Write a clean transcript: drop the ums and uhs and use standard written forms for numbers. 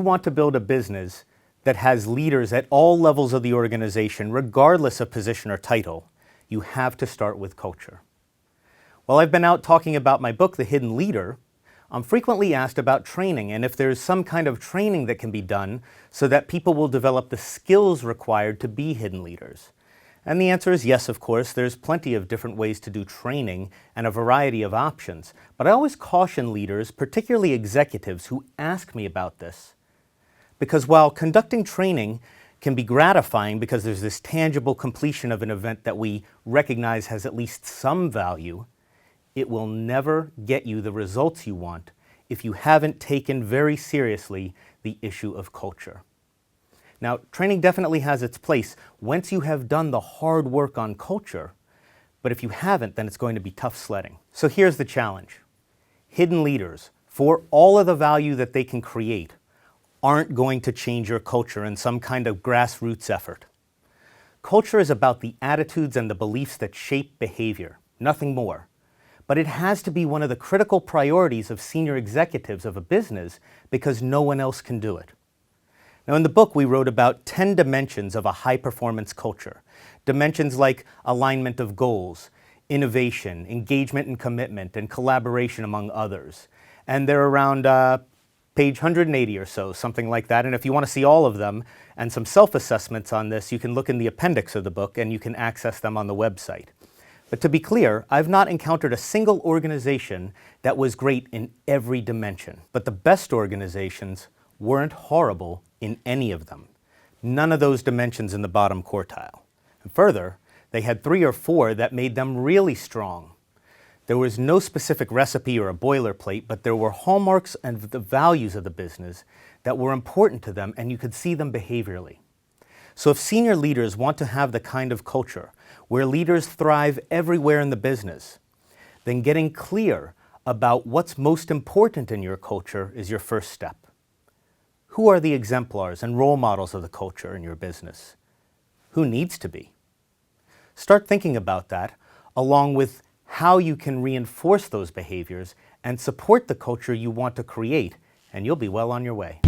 you want to build a business that has leaders at all levels of the organization, regardless of position or title, you have to start with culture. While I've been out talking about my book, The Hidden Leader, I'm frequently asked about training and if there's some kind of training that can be done so that people will develop the skills required to be hidden leaders. And the answer is yes, of course. There's plenty of different ways to do training and a variety of options. But I always caution leaders, particularly executives, who ask me about this. Because while conducting training can be gratifying because there's this tangible completion of an event that we recognize has at least some value, it will never get you the results you want if you haven't taken very seriously the issue of culture. Now, training definitely has its place once you have done the hard work on culture, but if you haven't, then it's going to be tough sledding. So here's the challenge. Hidden leaders, for all of the value that they can create, aren't going to change your culture in some kind of grassroots effort. Culture is about the attitudes and the beliefs that shape behavior, nothing more. But it has to be one of the critical priorities of senior executives of a business because no one else can do it. Now, in the book, we wrote about 10 dimensions of a high-performance culture. Dimensions like alignment of goals, innovation, engagement and commitment, and collaboration, among others. And they're around page 180 or so, something like that. And if you want to see all of them and some self-assessments on this, you can look in the appendix of the book and you can access them on the website. But to be clear, I've not encountered a single organization that was great in every dimension. But the best organizations weren't horrible in any of them. None of those dimensions in the bottom quartile. And further, they had 3 or 4 that made them really strong. There was no specific recipe or a boilerplate, but there were hallmarks and the values of the business that were important to them, and you could see them behaviorally. So if senior leaders want to have the kind of culture where leaders thrive everywhere in the business, then getting clear about what's most important in your culture is your first step. Who are the exemplars and role models of the culture in your business? Who needs to be? Start thinking about that, along with how you can reinforce those behaviors and support the culture you want to create, and you'll be well on your way.